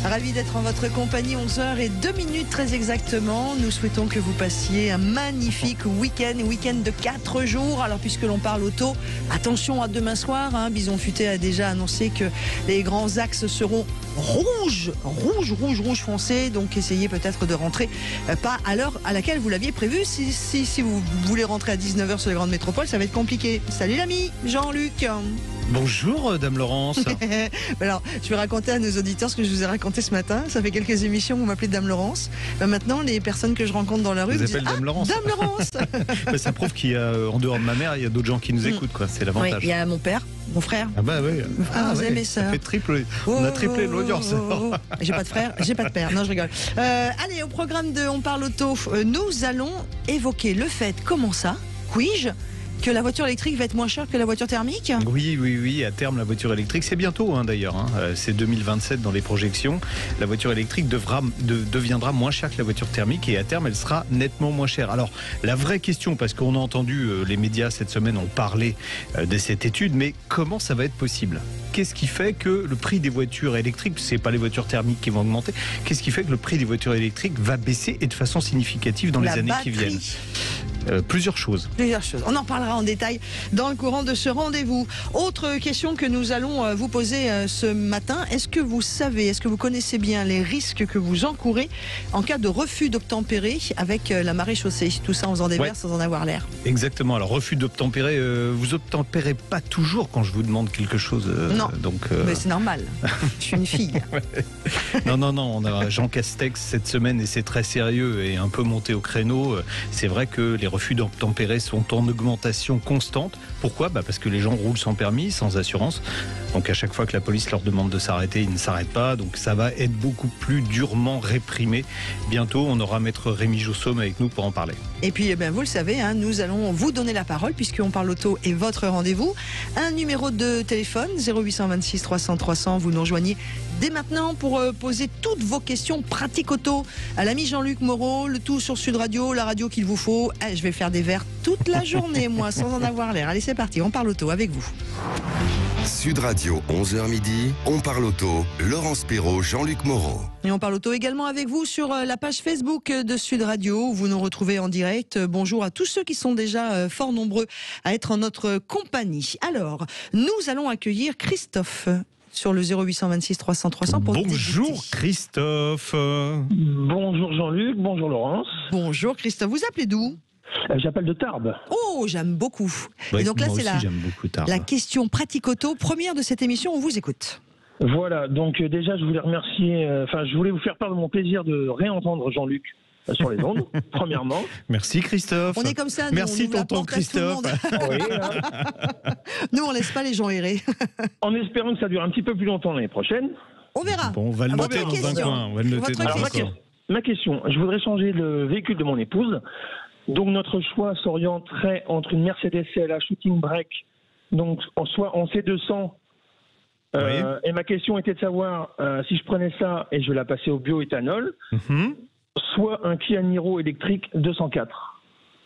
Ravi d'être en votre compagnie, 11h02 très exactement. Nous souhaitons que vous passiez un magnifique week-end de 4 jours. Alors puisque l'on parle auto, attention à demain soir. Bison Futé a déjà annoncé que les grands axes seront rouge foncé. Donc essayez peut-être de rentrer pas à l'heure à laquelle vous l'aviez prévu. Si vous voulez rentrer à 19h sur les grandes métropoles, ça va être compliqué. Salut l'ami Jean-Luc. Bonjour Dame Laurence. Alors, je vais raconter à nos auditeurs ce que je vous ai raconté ce matin. Ça fait quelques émissions où vous m'appelez Dame Laurence. Maintenant, les personnes que je rencontre dans la rue vous disent Dame Laurence. Dame Laurence. Ça prouve qu'il y a, en dehors de ma mère, il y a d'autres gens qui nous écoutent, quoi. C'est l'avantage. Oui, il y a mon père, mon frère. Ah bah oui. Mes sœurs. Ça fait triple. On a triplé l'audience. J'ai pas de frère, j'ai pas de père. Non, je rigole. Allez, au programme de On parle auto, nous allons évoquer le fait, comment ça, puis-je, que la voiture électrique va être moins chère que la voiture thermique ? Oui, à terme la voiture électrique, c'est bientôt d'ailleurs, c'est 2027 dans les projections, la voiture électrique deviendra moins chère que la voiture thermique et à terme elle sera nettement moins chère. Alors la vraie question, parce qu'on a entendu les médias cette semaine ont parlé de cette étude, mais comment ça va être possible ? Qu'est-ce qui fait que le prix des voitures électriques, c'est pas les voitures thermiques qui vont augmenter, qu'est-ce qui fait que le prix des voitures électriques va baisser et de façon significative dans les années qui viennent ? Plusieurs choses. On en parlera en détail dans le courant de ce rendez-vous. Autre question que nous allons vous poser ce matin. Est-ce que vous connaissez bien les risques que vous encourez en cas de refus d'obtempérer avec la marée chaussée ? Tout ça en faisant des verres sans en avoir l'air. Exactement. Alors, refus d'obtempérer, vous obtempérez pas toujours quand je vous demande quelque chose. Non, mais c'est normal. Je suis une fille. Non. On a Jean Castex cette semaine et c'est très sérieux et un peu monté au créneau. C'est vrai que les refus d'obtempérer sont en augmentation constante. Pourquoi ? Parce que les gens roulent sans permis, sans assurance. Donc à chaque fois que la police leur demande de s'arrêter, ils ne s'arrêtent pas. Donc ça va être beaucoup plus durement réprimé. Bientôt, on aura maître Rémi Jossaume avec nous pour en parler. Et puis, vous le savez, nous allons vous donner la parole puisqu'on parle auto et votre rendez-vous. Un numéro de téléphone, 0826 300 300. Vous nous rejoignez dès maintenant pour poser toutes vos questions pratiques auto à l'ami Jean-Luc Moreau, le tout sur Sud Radio, la radio qu'il vous faut. Je vais faire des verres toute la journée, moi, sans en avoir l'air. Allez, c'est parti, on parle auto avec vous. Sud Radio, 11h midi, on parle auto, Laurence Perrault, Jean-Luc Moreau. Et on parle auto également avec vous sur la page Facebook de Sud Radio, où vous nous retrouvez en direct. Bonjour à tous ceux qui sont déjà fort nombreux à être en notre compagnie. Alors, nous allons accueillir Christophe sur le 0826 300 300 pour Bonjour débuter. Christophe. Bonjour Jean-Luc, bonjour Laurence. Bonjour Christophe, vous appelez d'où ? J'appelle de Tarbes. Oh, j'aime beaucoup. Oui, et donc là, moi c'est aussi, j'aime beaucoup Tarbes. la question pratique auto, première de cette émission, on vous écoute. Voilà, donc déjà je voulais remercier, je voulais vous faire part de mon plaisir de réentendre Jean-Luc sur les ondes, premièrement. Merci Christophe. On est comme ça, nous, merci on ouvre la tonton porte à tout le Christophe. monde. Oui, Nous, on laisse pas les gens errer. en espérant que ça dure un petit peu plus longtemps l'année prochaine. On verra. Bon, on va le noter Votre dans un question. coin. On va le noter Votre dans un question. coin. Ma question, je voudrais changer le véhicule de mon épouse. Donc notre choix s'orienterait entre une Mercedes CLA Shooting Brake, donc soit en C200. Oui. Et ma question était de savoir si je prenais ça et je la passais au bioéthanol, soit un Kia Niro électrique 204.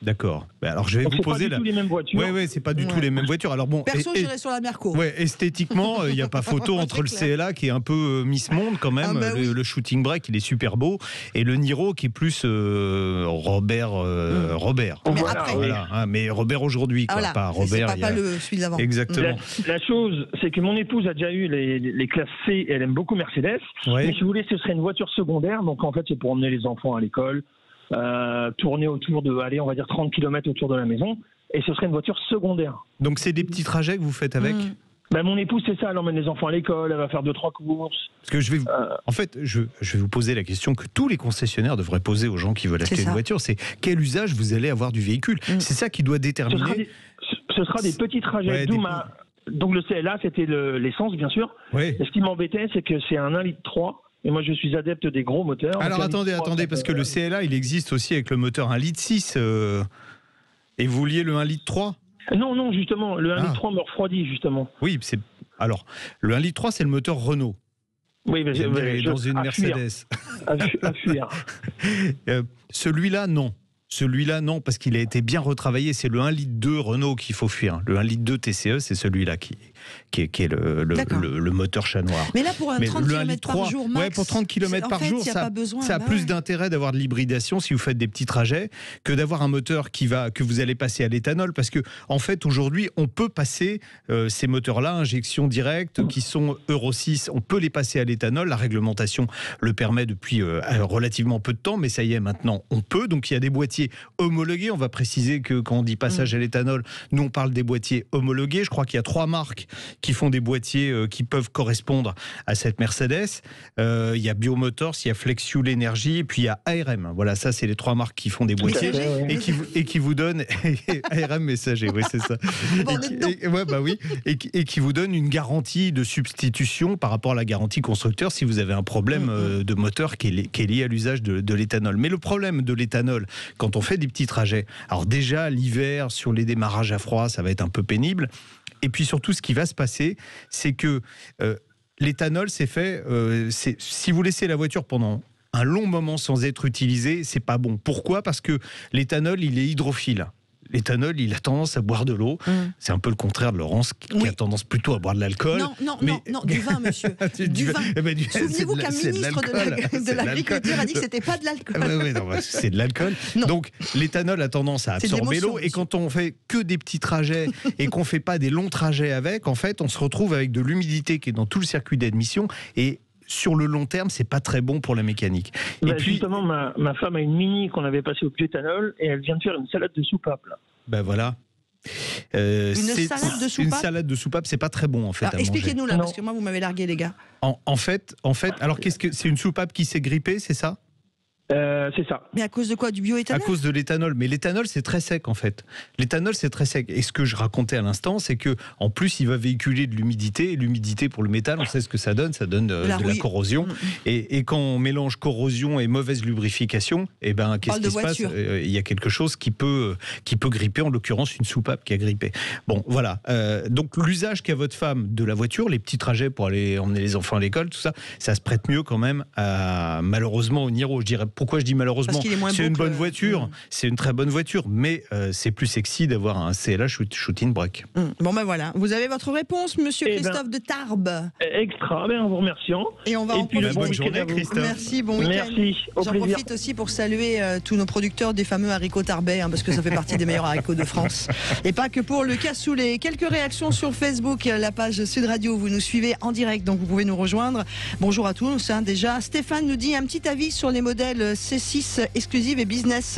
D'accord. Alors je vais Donc vous c'est pas poser du tout les mêmes voitures. Oui, c'est pas du tout les mêmes voitures. Alors bon, Perso, j'irai sur la Merco. esthétiquement, il n'y a pas photo entre le clair. CLA qui est un peu Miss Monde quand même, oui. le Shooting Brake il est super beau, et le Niro qui est plus Robert. Mais Voilà, après. oui. Voilà, mais Robert aujourd'hui, quoi, Voilà, pas Robert. c'est pas le celui d'avant. Exactement. La chose, c'est que mon épouse a déjà eu les classes C et elle aime beaucoup Mercedes. Ouais. Mais si vous voulez, ce serait une voiture secondaire. Donc en fait, c'est pour emmener les enfants à l'école, tourner autour de, on va dire 30 km autour de la maison. Et ce serait une voiture secondaire. Donc c'est des petits trajets que vous faites avec Mon épouse, c'est ça. Elle emmène les enfants à l'école, elle va faire 2-3 courses. Parce que je vais vous poser la question que tous les concessionnaires devraient poser aux gens qui veulent acheter une voiture, c'est quel usage vous allez avoir du véhicule. C'est ça qui doit déterminer. Ce sera des petits trajets. Donc le CLA, c'était l'essence, bien sûr. Oui. Et ce qui m'embêtait, c'est que c'est un 1,3 litre. Et moi, je suis adepte des gros moteurs. Alors attendez, parce que le CLA, il existe aussi avec le moteur 1,6 litre. Et vous vouliez le 1,3 litre ? Non, justement, le 1,3 litre me refroidit, justement. Oui, alors, le 1,3 litre, c'est le moteur Renault. Oui, mais dans une Mercedes. À fuir. Celui-là, non. Celui-là, non, parce qu'il a été bien retravaillé. C'est le 1,2 litre Renault qu'il faut fuir. Le 1,2 litre TCE, c'est celui-là qui est le moteur chat noir. Mais là, pour un 30 km par jour max, ouais, pour 30 km par jour, ça a plus d'intérêt d'avoir de l'hybridation si vous faites des petits trajets que d'avoir un moteur que vous allez passer à l'éthanol. Parce que, en fait, aujourd'hui, on peut passer ces moteurs-là, injection directe, qui sont Euro 6, on peut les passer à l'éthanol. La réglementation le permet depuis relativement peu de temps, mais ça y est, maintenant, on peut. Donc, il y a des boîtiers homologués. On va préciser que quand on dit passage à l'éthanol, nous, on parle des boîtiers homologués. Je crois qu'il y a 3 marques qui font des boîtiers qui peuvent correspondre à cette Mercedes. Il y a Biomotors, il y a Flexfuel Energy, et puis il y a ARM. Voilà, ça, c'est les 3 marques qui font des boîtiers et qui vous donnent ARM Messager, oui, c'est ça. Et qui vous donne une garantie de substitution par rapport à la garantie constructeur si vous avez un problème de moteur qui est lié à l'usage de l'éthanol. Mais le problème de l'éthanol, quand on fait des petits trajets, alors déjà l'hiver sur les démarrages à froid, ça va être un peu pénible. Et puis surtout, ce qui va se passer, c'est que l'éthanol, c'est fait. Si vous laissez la voiture pendant un long moment sans être utilisée, c'est pas bon. Pourquoi ? Parce que l'éthanol, il est hydrophile. L'éthanol, il a tendance à boire de l'eau. C'est un peu le contraire de Laurence, qui a tendance plutôt à boire de l'alcool. Non, du vin, monsieur. du vin. Souvenez-vous qu'un ministre de l'Agriculture a dit que c'était pas de l'alcool. C'est de l'alcool. Donc, l'éthanol a tendance à absorber l'eau. Et quand on fait que des petits trajets et qu'on fait pas des longs trajets avec, en fait, on se retrouve avec de l'humidité qui est dans tout le circuit d'admission. Et sur le long terme, c'est pas très bon pour la mécanique. Et puis, justement, ma femme a une Mini qu'on avait passée au bioéthanol et elle vient de faire une salade de soupape. Là. Ben voilà. Une salade de soupape. Une salade de soupape, c'est pas très bon en fait. Alors, expliquez-nous là, parce que moi vous m'avez largué les gars. En fait, alors c'est une soupape qui s'est grippée, c'est ça ? C'est ça. Mais à cause de quoi ? Du bioéthanol ? À cause de l'éthanol. Mais l'éthanol, c'est très sec en fait. L'éthanol, c'est très sec. Et ce que je racontais à l'instant, c'est que en plus, il va véhiculer de l'humidité. Et l'humidité pour le métal, on sait ce que ça donne. Ça donne de la corrosion. Et quand on mélange corrosion et mauvaise lubrification, eh ben, qu'est-ce qui se passe ? Il y a quelque chose qui peut gripper. En l'occurrence, une soupape qui a grippé. Bon, voilà. Donc l'usage qu'a votre femme de la voiture, les petits trajets pour aller emmener les enfants à l'école, tout ça, ça se prête mieux quand même malheureusement au Niro. Je dirais. Pourquoi je dis malheureusement ? C'est une bonne voiture, c'est une très bonne voiture, mais c'est plus sexy d'avoir un CLA shooting brake. Bon ben voilà, vous avez votre réponse, monsieur Christophe de Tarbes. Extra, en vous remerciant. Et on va en profiter. Bonne journée, Christophe. Merci, bon week-end. Merci, J'en profite aussi pour saluer tous nos producteurs des fameux haricots tarbais, parce que ça fait partie des meilleurs haricots de France. Et pas que pour le cassoulet. Quelques réactions sur Facebook, la page Sud Radio, vous nous suivez en direct, donc vous pouvez nous rejoindre. Bonjour à tous, déjà. Stéphane nous dit un petit avis sur les modèles C6 exclusive et business.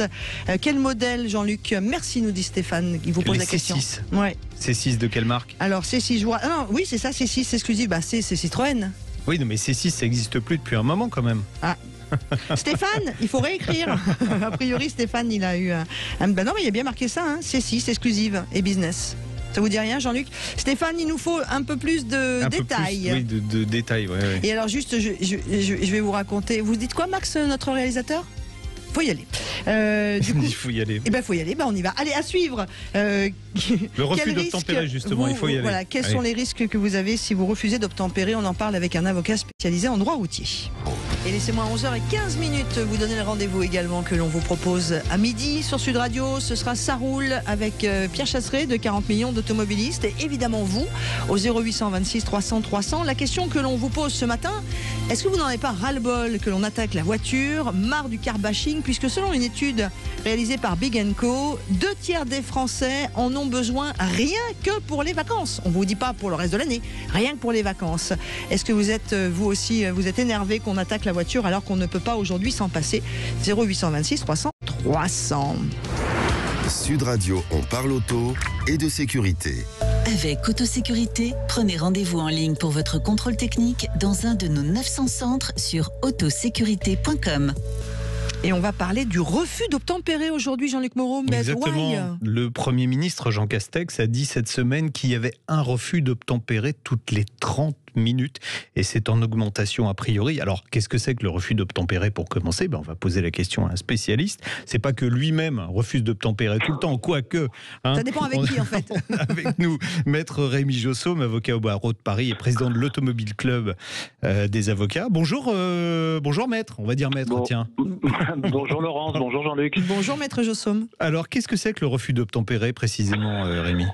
Quel modèle, Jean-Luc ? Merci, nous dit Stéphane. Il vous pose la question. C6. Ouais. C6 de quelle marque ? Alors C6, je vois. Ah non, oui, c'est ça, C6 exclusive. C'est Citroën. Oui, mais C6, ça n'existe plus depuis un moment quand même. Ah. Stéphane, il faut réécrire. A priori, Stéphane, il a eu un. Ben non, mais il y a bien marqué ça, C6 exclusive et business. Ça vous dit rien, Jean-Luc ? Stéphane, il nous faut un peu plus de détails. Oui, de détails, oui. Et alors, juste, je vais vous raconter. Vous dites quoi, Max, notre réalisateur ? Faut y aller. Du coup, il faut y aller. Eh ben, faut y aller. On y va. Allez, à suivre. Le refus d'obtempérer, justement, il faut y aller. Voilà, quels sont les risques que vous avez si vous refusez d'obtempérer ? On en parle avec un avocat spécialisé en droit routier. Et laissez-moi à 11h15 vous donner le rendez-vous également que l'on vous propose à midi sur Sud Radio. Ce sera Ça roule avec Pierre Chasseret de 40 millions d'automobilistes et évidemment vous au 0826 300 300. La question que l'on vous pose ce matin, est-ce que vous n'en avez pas ras-le-bol que l'on attaque la voiture, marre du car bashing, puisque selon une étude réalisée par Big & Co, 2/3 des Français en ont besoin rien que pour les vacances. On ne vous dit pas pour le reste de l'année, rien que pour les vacances. Est-ce que vous êtes, vous aussi, vous êtes énervé qu'on attaque la voiture alors qu'on ne peut pas aujourd'hui s'en passer ? 0826 300 300. Sud Radio, on parle auto et de sécurité. Avec Autosécurité, prenez rendez-vous en ligne pour votre contrôle technique dans un de nos 900 centres sur autosécurité.com. Et on va parler du refus d'obtempérer aujourd'hui, Jean-Luc Moreau. Exactement. Le Premier ministre Jean Castex a dit cette semaine qu'il y avait un refus d'obtempérer toutes les 30 minutes et c'est en augmentation a priori. Alors, qu'est-ce que c'est que le refus d'obtempérer pour commencer ? On va poser la question à un spécialiste. C'est pas que lui-même refuse d'obtempérer tout le temps, quoique. Ça dépend avec qui, en fait. Avec nous, maître Rémi Jossaume, avocat au barreau de Paris et président de l'Automobile Club des avocats. Bonjour, bonjour maître, on va dire maître, tiens. Bonjour Laurence, bonjour Jean-Luc. Bonjour maître Jossaume. Alors, qu'est-ce que c'est que le refus d'obtempérer précisément, Rémi ?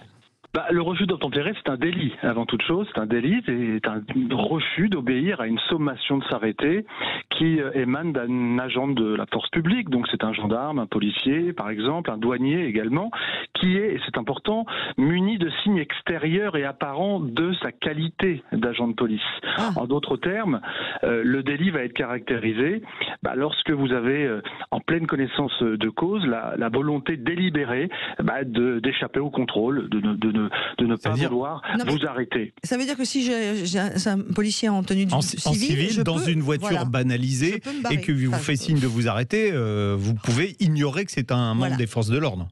Le refus d'obtempérer, c'est un délit. Avant toute chose, c'est un délit, c'est un refus d'obéir à une sommation de s'arrêter qui émane d'un agent de la force publique. Donc c'est un gendarme, un policier, par exemple, un douanier également, qui est, et c'est important, muni de signes extérieurs et apparents de sa qualité d'agent de police. En d'autres termes, le délit va être caractérisé lorsque vous avez, en pleine connaissance de cause, la volonté délibérée d'échapper au contrôle, de ne pas vouloir vous arrêter. Ça veut dire que si j'ai un policier en tenue civile, dans une voiture banalisée et que vous fait signe de vous arrêter, vous pouvez ignorer que c'est un membre des forces de l'ordre.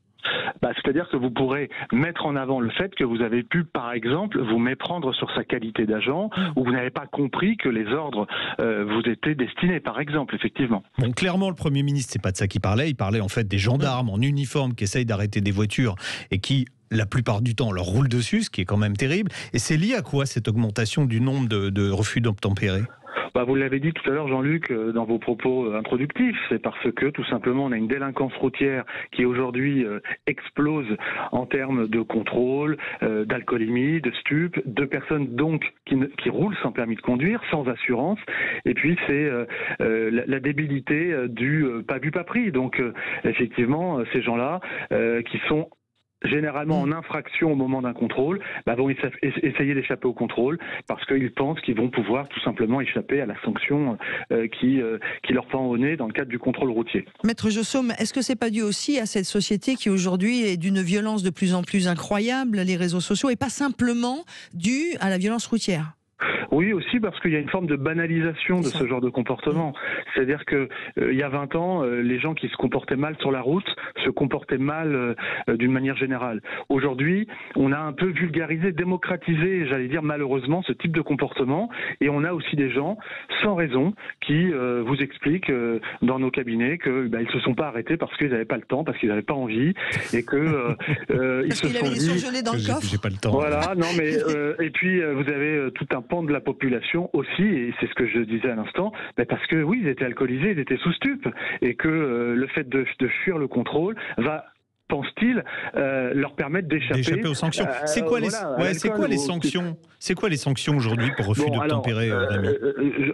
C'est-à-dire que vous pourrez mettre en avant le fait que vous avez pu, par exemple, vous méprendre sur sa qualité d'agent ou vous n'avez pas compris que les ordres vous étaient destinés, par exemple, effectivement. Bon, clairement, le Premier ministre, c'est pas de ça qu'il parlait. Il parlait en fait des gendarmes en uniforme qui essayent d'arrêter des voitures et qui, la plupart du temps, leur roulent dessus, ce qui est quand même terrible. Et c'est lié à quoi, cette augmentation du nombre de refus d'obtempérer ? Vous l'avez dit tout à l'heure, Jean-Luc, dans vos propos introductifs, c'est parce que tout simplement on a une délinquance routière qui aujourd'hui explose en termes de contrôle, d'alcoolémie, de stupes, de personnes donc qui roulent sans permis de conduire, sans assurance, et puis c'est la débilité du pas vu pas pris. Donc effectivement, ces gens-là qui sont généralement en infraction au moment d'un contrôle, vont essayer d'échapper au contrôle parce qu'ils pensent qu'ils vont pouvoir tout simplement échapper à la sanction qui leur pend au nez dans le cadre du contrôle routier. Maître Jossaume, est-ce que c'est pas dû aussi à cette société qui aujourd'hui est d'une violence de plus en plus incroyable, les réseaux sociaux, et pas simplement dû à la violence routière ? Oui, aussi parce qu'il y a une forme de banalisation de ce genre de comportement. C'est-à-dire que il y a 20 ans, les gens qui se comportaient mal sur la route se comportaient mal d'une manière générale. Aujourd'hui, on a un peu vulgarisé, démocratisé, j'allais dire malheureusement, ce type de comportement. Et on a aussi des gens, sans raison, qui vous expliquent dans nos cabinets que ils se sont pas arrêtés parce qu'ils n'avaient pas le temps, parce qu'ils n'avaient pas envie, et que ils se sont dit... surgelés dans le coffre. J'ai pas le temps. Voilà, non mais et puis vous avez tout un pan de la population aussi, et c'est ce que je disais à l'instant, parce que oui, ils étaient alcoolisés, ils étaient sous stupes, et que le fait de fuir le contrôle va, pense-t-il, leur permettre d'échapper aux sanctions. C'est quoi les sanctions ? C'est quoi les sanctions aujourd'hui pour refus d'obtempérer, Rémi ?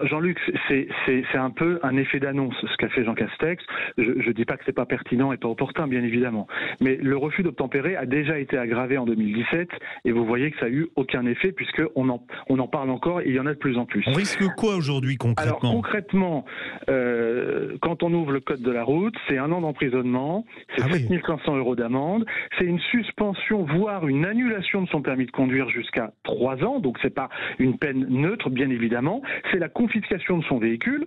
Jean-Luc, c'est un peu un effet d'annonce ce qu'a fait Jean Castex. Je dis pas que c'est pas pertinent et pas opportun, bien évidemment. Mais le refus d'obtempérer a déjà été aggravé en 2017 et vous voyez que ça a eu aucun effet puisque on en parle encore et il y en a de plus en plus. On risque quoi aujourd'hui concrètement ? Alors concrètement, quand on ouvre le code de la route, c'est 1 an d'emprisonnement, c'est 7 500 € d'amende, c'est une suspension voire une annulation de son permis de conduire jusqu'à 3 ans. Donc c'est pas une peine neutre, bien évidemment. C'est la confiscation de son véhicule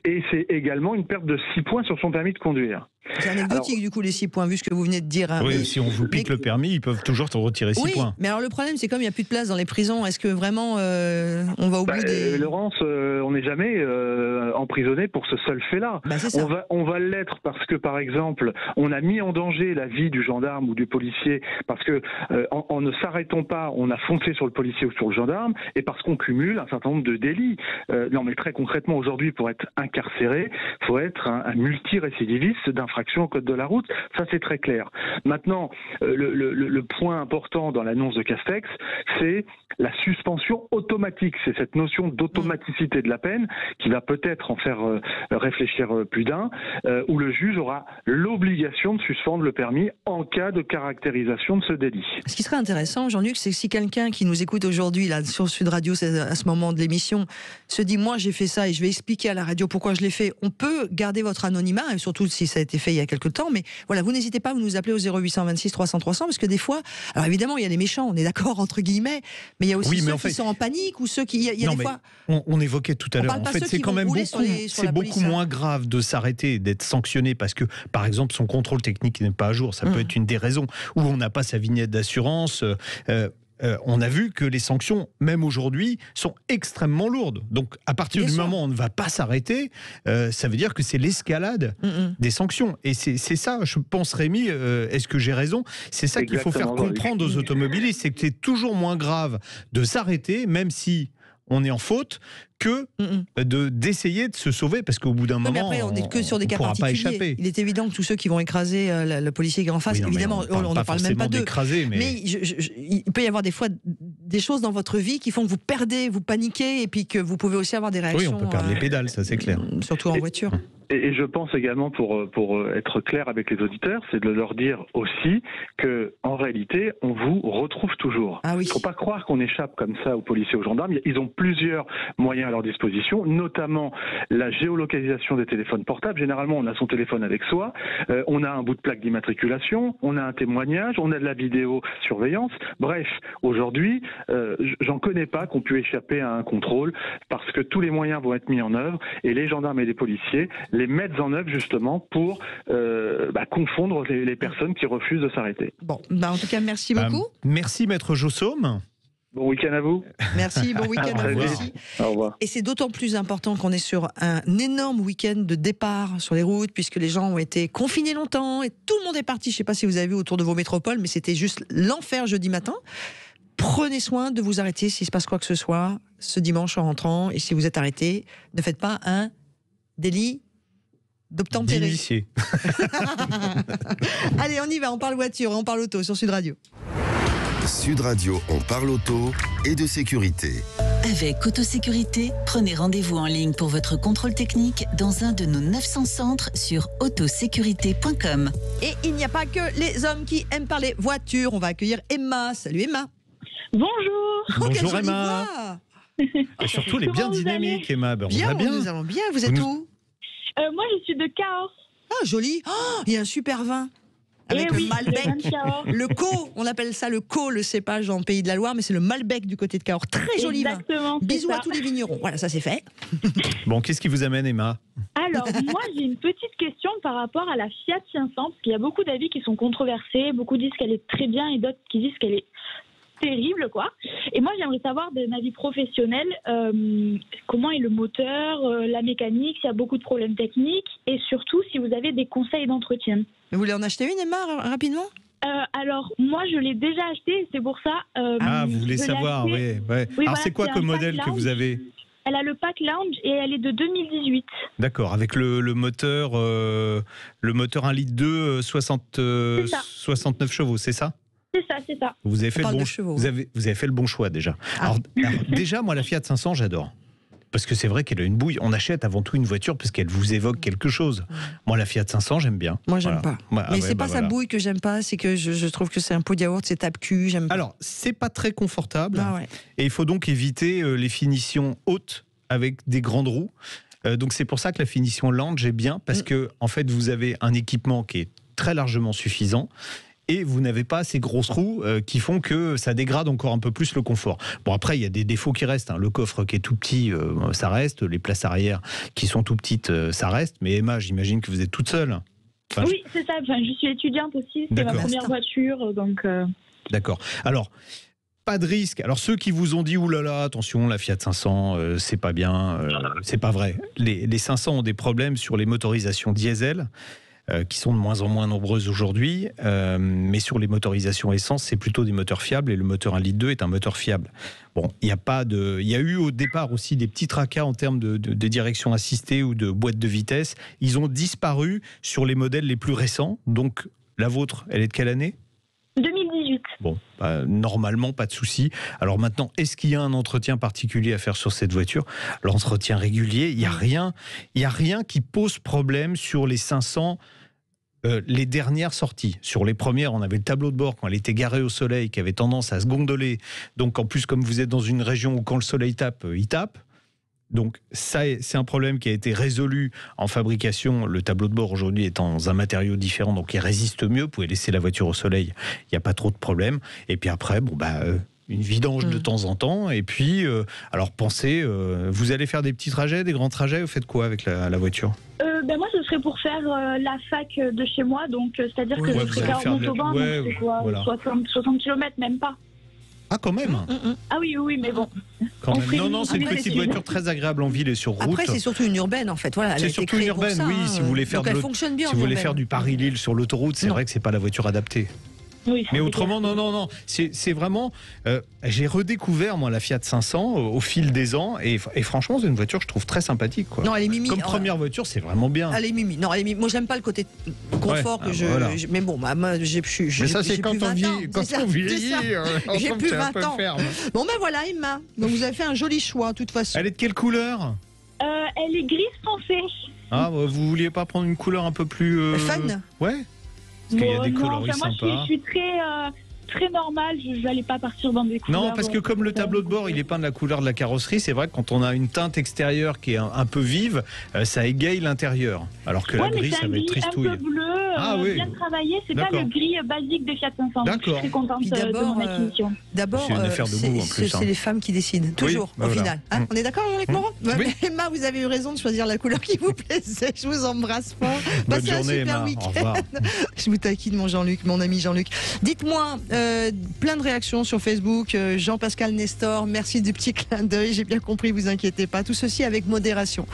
et c'est également une perte de 6 points sur son permis de conduire. C'est anecdotique du coup les 6 points, vu ce que vous venez de dire. Oui, si on vous pique le permis, ils peuvent toujours te retirer 6 points. Mais alors le problème, c'est comme il n'y a plus de place dans les prisons, est-ce que vraiment on va au bout des... Laurence, on n'est jamais emprisonné pour ce seul fait-là. On va l'être parce que, par exemple, on a mis en danger la vie du gendarme ou du policier parce que en ne s'arrêtant pas, on a foncé sur le policier ou sur le gendarme et parce qu'on cumule un certain nombre de délits. Non, mais très concrètement, aujourd'hui, pour être incarcéré, il faut être un multirécidiviste d'infraction au code de la route. Ça, c'est très clair. Maintenant, le point important dans l'annonce de Castex, c'est la suspension automatique. C'est cette notion d'automaticité de la peine qui va peut-être en faire réfléchir plus d'un, où le juge aura l'obligation de suspendre le permis en cas de caractérisation de ce délit. Ce qui serait intéressant, Jean-Luc, c'est que si quelqu'un qui nous écoute aujourd'hui là sur Sud Radio à ce moment de l'émission se dit moi j'ai fait ça et je vais expliquer à la radio pourquoi je l'ai fait, on peut garder votre anonymat, et surtout si ça a été fait il y a quelque temps, mais voilà, vous n'hésitez pas, vous nous appelez au 0826 300 300 parce que des fois, alors évidemment il y a les méchants, on est d'accord entre guillemets, mais il y a aussi ceux qui sont en panique ou ceux qui... Il y a des fois... On évoquait tout à l'heure, en fait c'est quand même beaucoup moins grave de s'arrêter et d'être sanctionné parce que par exemple son contrôle technique n'est pas à jour, ça peut être une des raisons, ou on n'a pas sa vignette d'assurance. on a vu que les sanctions, même aujourd'hui, sont extrêmement lourdes. Donc, à partir du moment où on ne va pas s'arrêter, ça veut dire que c'est l'escalade des sanctions. Et c'est ça, je pense, Rémi, est-ce que j'ai raison? C'est ça qu'il faut faire comprendre aux automobilistes, c'est que c'est toujours moins grave de s'arrêter, même si on est en faute, que d'essayer de se sauver, parce qu'au bout d'un moment, après, on n'est que sur des cas particuliers. Il est évident que tous ceux qui vont écraser le policier qui est en face, évidemment, on ne parle même pas d'eux. Mais il peut y avoir des fois des choses dans votre vie qui font que vous perdez, vous paniquez, et puis que vous pouvez aussi avoir des réactions. Oui, on peut perdre les pédales, ça c'est clair. Surtout en voiture. Et je pense également, pour être clair avec les auditeurs, c'est de leur dire aussi que, en réalité, on vous retrouve toujours. Il ne faut pas croire qu'on échappe comme ça aux policiers, aux gendarmes. Ils ont plusieurs moyens à leur disposition, notamment la géolocalisation des téléphones portables. Généralement, on a son téléphone avec soi, on a un bout de plaque d'immatriculation, on a un témoignage, on a de la vidéosurveillance. Bref, aujourd'hui, j'en connais pas qu'on puisse échapper à un contrôle, parce que tous les moyens vont être mis en œuvre, et les gendarmes et les policiers les mettent en œuvre justement pour confondre les personnes qui refusent de s'arrêter. Bon, en tout cas, merci beaucoup. Merci, Maître Jossaume. Bon week-end à vous. Merci, bon week-end à vous aussi. Au revoir. Et c'est d'autant plus important qu'on est sur un énorme week-end de départ sur les routes, puisque les gens ont été confinés longtemps et tout le monde est parti. Je ne sais pas si vous avez vu autour de vos métropoles, mais c'était juste l'enfer jeudi matin. Prenez soin de vous arrêter s'il se passe quoi que ce soit ce dimanche en rentrant. Et si vous êtes arrêté, ne faites pas un délit d'obtempérer. D'initié. Allez, on y va, on parle voiture et on parle auto sur Sud Radio. Sud Radio, on parle auto et de sécurité. Avec Autosécurité, prenez rendez-vous en ligne pour votre contrôle technique dans un de nos 900 centres sur autosécurité.com. Et il n'y a pas que les hommes qui aiment parler voiture. On va accueillir Emma. Salut Emma. Bonjour. Bonjour Emma. Et surtout, elle est bien dynamique, Emma. Bien, nous allons bien. Vous êtes où? Moi, je suis de Cahors. Ah, joli. Il y a un super vin. Avec le Malbec. Le Co, on appelle ça le Co, le cépage dans le Pays de la Loire, mais c'est le Malbec du côté de Cahors. Très joli vin. Bisous à tous les vignerons. Voilà, ça c'est fait. Bon, qu'est-ce qui vous amène, Emma? Alors, moi, j'ai une petite question par rapport à la Fiat 500, parce qu'il y a beaucoup d'avis qui sont controversés. Beaucoup disent qu'elle est très bien et d'autres qui disent qu'elle est terrible, quoi. Et moi, j'aimerais savoir d'un avis professionnel comment est le moteur, la mécanique, s'il y a beaucoup de problèmes techniques, et surtout si vous avez des conseils d'entretien. Vous voulez en acheter une, Emma, rapidement? Alors, moi, je l'ai déjà acheté, c'est pour ça. Vous voulez savoir, oui. Alors, voilà, c'est quoi comme modèle que vous avez? Elle a le pack lounge et elle est de 2018. D'accord, avec le moteur 1,2 litre 69 chevaux, c'est ça? C'est ça. Vous avez fait vous avez fait le bon choix déjà. Alors, déjà, moi, la Fiat 500, j'adore. Parce que c'est vrai qu'elle a une bouille. On achète avant tout une voiture parce qu'elle vous évoque quelque chose. Moi, la Fiat 500, j'aime bien. Moi, j'aime pas. Mais c'est pas sa bouille que j'aime pas, c'est que je trouve que c'est un pot de yaourt, c'est tape-cul, j'aime pas. Alors, c'est pas très confortable. Et il faut donc éviter les finitions hautes avec des grandes roues. Donc, c'est pour ça que la finition lounge est bien, parce que, en fait, vous avez un équipement qui est très largement suffisant. Et vous n'avez pas ces grosses roues qui font que ça dégrade encore un peu plus le confort. Bon, après, il y a des défauts qui restent. Le coffre qui est tout petit, ça reste. Les places arrière qui sont tout petites, ça reste. Mais Emma, j'imagine que vous êtes toute seule. Oui, c'est ça. Je suis étudiante aussi. C'est ma première voiture. Donc. D'accord. Alors, pas de risque. Alors, ceux qui vous ont dit, oulala, attention, la Fiat 500, c'est pas bien, c'est pas vrai. Les 500 ont des problèmes sur les motorisations diesel. Qui sont de moins en moins nombreuses aujourd'hui, mais sur les motorisations essence, c'est plutôt des moteurs fiables, et le moteur 1,2 litre est un moteur fiable. Bon, il y a eu au départ aussi des petits tracas en termes de direction assistée ou de boîte de vitesse. Ils ont disparu sur les modèles les plus récents. Donc, la vôtre, elle est de quelle année? 2018. Bon, normalement, pas de souci. Alors maintenant, est-ce qu'il y a un entretien particulier à faire sur cette voiture? L'entretien régulier, il n'y a rien qui pose problème sur les 500. Les dernières sorties. Sur les premières, on avait le tableau de bord quand elle était garée au soleil, qui avait tendance à se gondoler. Donc en plus, comme vous êtes dans une région où quand le soleil tape, il tape. Donc ça, c'est un problème qui a été résolu en fabrication. Le tableau de bord aujourd'hui est dans un matériau différent, donc il résiste mieux. Vous pouvez laisser la voiture au soleil, il n'y a pas trop de problème. Et puis après, une vidange de temps en temps. Et puis, alors pensez, vous allez faire des petits trajets, des grands trajets, vous faites quoi avec la voiture? Moi, ce serait pour faire la fac de chez moi, donc c'est-à-dire que je serais en autobahn, c'est quoi, 60 km, même pas. Ah, quand même. Ah oui, mais bon. Quand même. Non, c'est une petite voiture très agréable en ville et sur route. Après, c'est surtout une urbaine en fait. Voilà, c'est surtout une urbaine, oui. Si vous voulez faire donc elle fonctionne bien. Si vous voulez faire du Paris-Lille sur l'autoroute, c'est vrai que c'est pas la voiture adaptée. Oui, mais autrement, non. C'est vraiment. J'ai redécouvert moi la Fiat 500 au fil des ans et franchement, c'est une voiture que je trouve très sympathique. Quoi. Non, elle est mimi. Comme première voiture, c'est vraiment bien. Elle est mimi. Non, elle est mimi. Moi, j'aime pas le côté confort que voilà. mais bon, moi, j'ai plus. Mais ça, c'est quand on vieillit. J'ai plus 20 ans. Bon, ben voilà, Emma. Donc vous avez fait un joli choix, de toute façon. Elle est de quelle couleur? Elle est grise foncée. Ah, vous vouliez pas prendre une couleur un peu plus fun? Ouais. Parce qu'il y a des coloris sympas. Moi, je suis très normale, je n'allais pas partir dans des couleurs. Non, parce que comme le tableau de bord, il est peint de la couleur de la carrosserie, c'est vrai que quand on a une teinte extérieure qui est un peu vive, ça égaye l'intérieur. Alors que la gris, ça va être tristouille. Un peu bleu, bien travaillé, c'est pas le gris basique de Fiat 500. D'accord. Je suis très contente de mon acquisition. D'abord, c'est les femmes qui décident, toujours, au final. Hein, on est d'accord, Jean-Luc Moreau? Emma, vous avez eu raison de choisir la couleur qui vous plaisait. Je vous embrasse fort. Passez un super week-end. Je vous taquine, mon ami Jean-Luc. Dites-moi, plein de réactions sur Facebook. Jean-Pascal Nestor, merci du petit clin d'œil. J'ai bien compris, vous inquiétez pas. Tout ceci avec modération,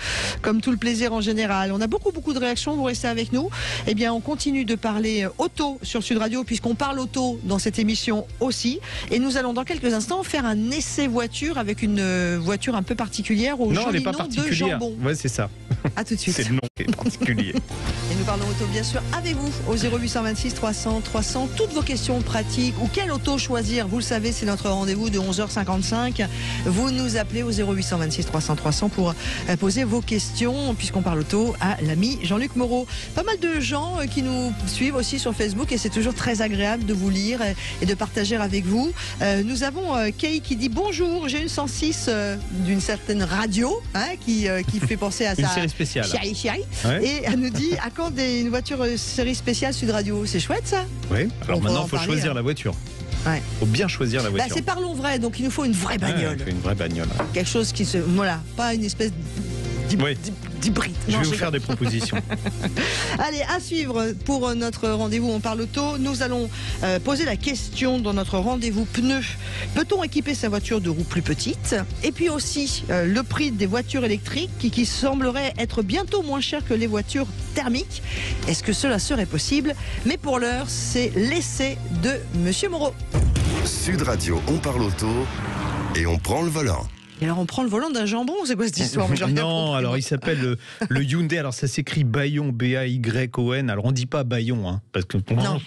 comme tout le plaisir en général. On a beaucoup de réactions. Vous restez avec nous. Eh bien, on continue de parler auto sur Sud Radio, puisqu'on parle auto dans cette émission aussi. Et nous allons dans quelques instants faire un essai voiture avec une voiture un peu particulière au joli nom de Jambon. Ouais, c'est ça. À tout de suite. C'est le nom qui est particulier. Et nous parlons auto, bien sûr, avec vous au 0826 300 300. Toutes vos questions pratiques ou quelle auto choisir, vous le savez, c'est notre rendez-vous de 11h55. Vous nous appelez au 0826 300 300 pour poser vos questions, puisqu'on parle auto à l'ami Jean-Luc Moreau. Pas mal de gens qui nous suivent aussi sur Facebook et c'est toujours très agréable de vous lire et de partager avec vous. Nous avons Kay qui dit bonjour, j'ai une 106 d'une certaine radio qui fait penser à ça. Une série spéciale. Chérie. Ouais. Et elle nous dit à quand une voiture série spéciale Sud Radio? C'est chouette ça. Oui, alors maintenant il faut choisir la voiture. Il faut bien choisir la voiture. C'est parlons vrai, donc il nous faut une vraie bagnole. Une vraie bagnole. Quelque chose qui se... Voilà, pas une espèce d'hybride. Je vais vous faire des propositions. Allez, à suivre pour notre rendez-vous On parle auto. Nous allons poser la question dans notre rendez-vous pneus. Peut-on équiper sa voiture de roues plus petites? Et puis aussi le prix des voitures électriques qui semblerait être bientôt moins cher que les voitures thermiques. Est-ce que cela serait possible? Mais pour l'heure, c'est l'essai de Monsieur Moreau. Sud Radio, on parle auto et on prend le volant. Et alors on prend le volant d'un jambon, c'est quoi cette histoire? Non, alors il s'appelle le Hyundai, alors ça s'écrit Bayon, B-A-Y-O-N, alors on dit pas Bayon, parce que... Non,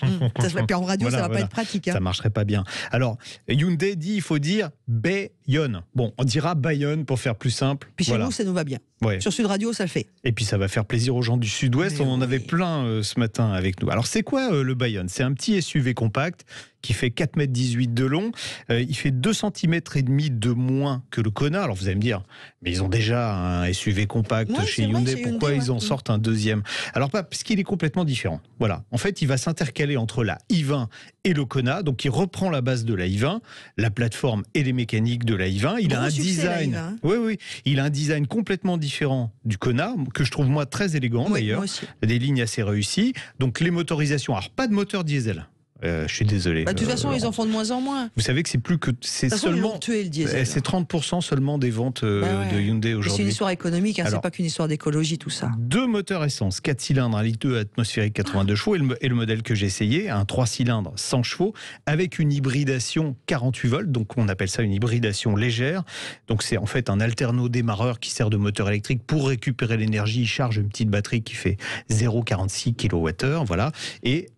en radio ça va pas être pratique. Ça marcherait pas bien. Alors Hyundai dit, il faut dire Bayonne. Bon, on dira Bayonne pour faire plus simple. Puis chez nous, ça nous va bien. Ouais. Sur Sud Radio, ça le fait. Et puis ça va faire plaisir aux gens du Sud-Ouest. On en avait plein ce matin avec nous. Alors c'est quoi le Bayonne? C'est un petit SUV compact qui fait 4,18 m de long. Il fait 2,5 cm de moins que le Kona. Alors vous allez me dire, mais ils ont déjà un SUV compact chez Hyundai. Pourquoi ils en sortent un deuxième? Alors pas parce qu'il est complètement différent. Voilà. En fait, il va s'intercaler entre la i20 et le Kona. Donc il reprend la base de la i20, la plateforme et les mécaniques de la i20. Il a un design. Oui. Il a un design complètement différent du Kona, que je trouve moi très élégant d'ailleurs. Des lignes assez réussies. Donc les motorisations, alors pas de moteur diesel. Je suis désolé. De toute façon, ils en font de moins en moins. Vous savez que c'est plus que c'est seulement tué le diesel. C'est 30% seulement des ventes de Hyundai aujourd'hui. C'est une histoire économique, c'est pas qu'une histoire d'écologie tout ça. 2 moteurs essence, 4 cylindres, 1,2 litre atmosphérique, 82 chevaux et le modèle que j'ai essayé, un 3 cylindres, 100 chevaux avec une hybridation 48 volts, donc on appelle ça une hybridation légère. Donc c'est en fait un alterno démarreur qui sert de moteur électrique pour récupérer l'énergie. Il charge une petite batterie qui fait 0,46 kWh, voilà. Et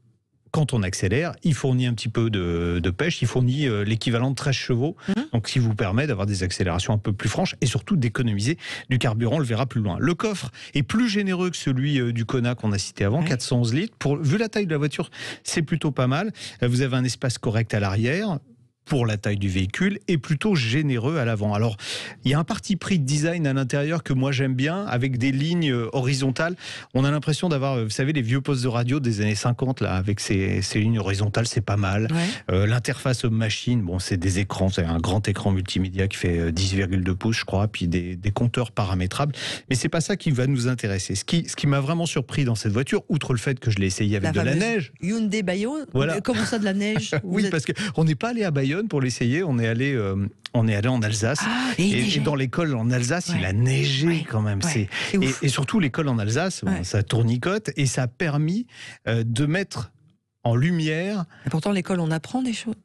quand on accélère, il fournit un petit peu de pêche, il fournit l'équivalent de 13 chevaux, donc ce qui vous permet d'avoir des accélérations un peu plus franches et surtout d'économiser du carburant, on le verra plus loin. Le coffre est plus généreux que celui du Kona qu'on a cité avant, 411 litres. Vu la taille de la voiture, c'est plutôt pas mal. Vous avez un espace correct à l'arrière pour la taille du véhicule et plutôt généreux à l'avant. Alors, il y a un parti pris de design à l'intérieur que moi j'aime bien, avec des lignes horizontales. On a l'impression d'avoir, vous savez, les vieux postes de radio des années 50, là, avec ces lignes horizontales, c'est pas mal. L'interface homme-machine, bon, c'est des écrans, c'est un grand écran multimédia qui fait 10,2 pouces, je crois, puis des compteurs paramétrables. Mais c'est pas ça qui va nous intéresser. Ce qui m'a vraiment surpris dans cette voiture, outre le fait que je l'ai essayé avec de la neige. Hyundai Bayonne. Voilà. Comment ça, de la neige? Oui, parce qu'on n'est pas allé à Bayonne. Bayonne pour l'essayer. On est allé en Alsace. Et dans l'école en Alsace, il a neigé quand même. Et surtout, l'école en Alsace, ça tournicote. Et ça a permis de mettre en lumière... Et pourtant, l'école, on apprend des choses.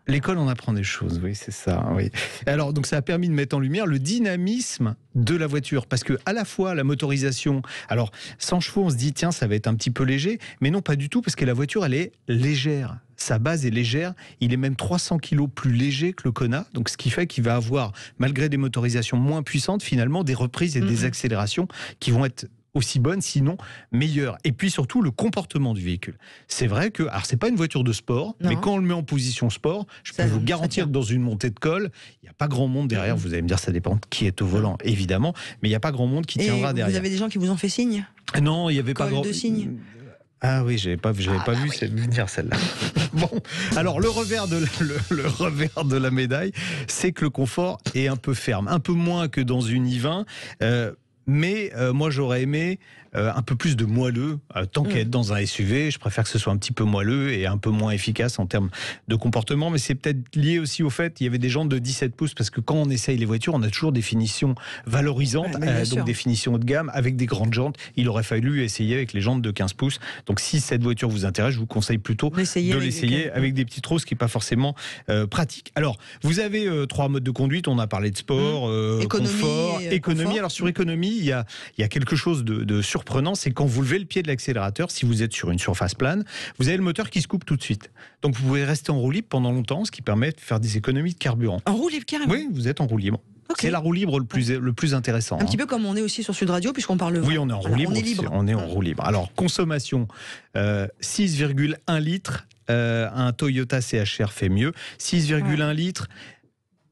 L'école, on apprend des choses, oui, c'est ça. Oui. Alors, donc, ça a permis de mettre en lumière le dynamisme de la voiture, parce que à la fois la motorisation. Alors, 100 chevaux, on se dit tiens, ça va être un petit peu léger, mais non, pas du tout, parce que la voiture, elle est légère. Sa base est légère. Il est même 300 kilos plus léger que le Kona, donc ce qui fait qu'il va avoir, malgré des motorisations moins puissantes, finalement, des reprises et des accélérations qui vont être aussi bonne, sinon meilleure. Et puis surtout, le comportement du véhicule. C'est vrai que, alors c'est pas une voiture de sport, mais quand on le met en position sport, je peux vous garantir que dans une montée de col, il n'y a pas grand monde derrière. Vous allez me dire, ça dépend de qui est au volant, évidemment, mais il n'y a pas grand monde qui tiendra derrière. Vous avez des gens qui vous ont fait signe ? Non, il n'y avait pas grand... de signe. Ah oui, j'avais pas vu venir celle-là. Bon, alors le revers de la médaille, c'est que le confort est un peu ferme, un peu moins que dans une i20. Mais moi, j'aurais aimé un peu plus de moelleux. Tant qu'à être dans un SUV, je préfère que ce soit un petit peu moelleux et un peu moins efficace en termes de comportement. Mais c'est peut-être lié aussi au fait qu'il y avait des jantes de 17 pouces, parce que quand on essaye les voitures, on a toujours des finitions valorisantes, donc des finitions haut de gamme avec des grandes jantes. Il aurait fallu essayer avec les jantes de 15 pouces. Donc si cette voiture vous intéresse, je vous conseille plutôt de l'essayer avec des petites roses, ce qui n'est pas forcément pratique. Alors, vous avez 3 modes de conduite. On a parlé de sport, confort, économie. Alors sur économie, il y a quelque chose de surprenant, c'est quand vous levez le pied de l'accélérateur, si vous êtes sur une surface plane, vous avez le moteur qui se coupe tout de suite. Donc vous pouvez rester en roue libre pendant longtemps, ce qui permet de faire des économies de carburant. En roue libre carrément ? Oui, vous êtes en roue libre. Okay. C'est la roue libre le plus intéressant. Un petit peu comme on est aussi sur Sud Radio, puisqu'on parle... Oui, on est en roue libre. On est en roue libre. Alors, consommation, 6,1 litres. Un Toyota CHR fait mieux. 6,1 litres.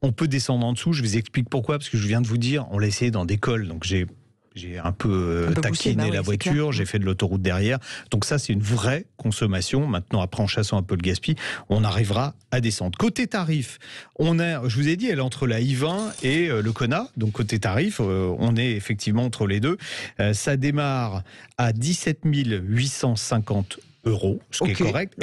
On peut descendre en dessous. Je vous explique pourquoi, parce que je viens de vous dire, on l'a essayé dans des cols, donc j'ai un peu taquiné la voiture, j'ai fait de l'autoroute derrière. Donc ça, c'est une vraie consommation. Maintenant, après, en chassant un peu le gaspille, on arrivera à descendre. Côté tarif, je vous ai dit, elle est entre la i20 et le Kona. Donc côté tarif, on est effectivement entre les deux. Ça démarre à 17 850 €, ce qui est correct.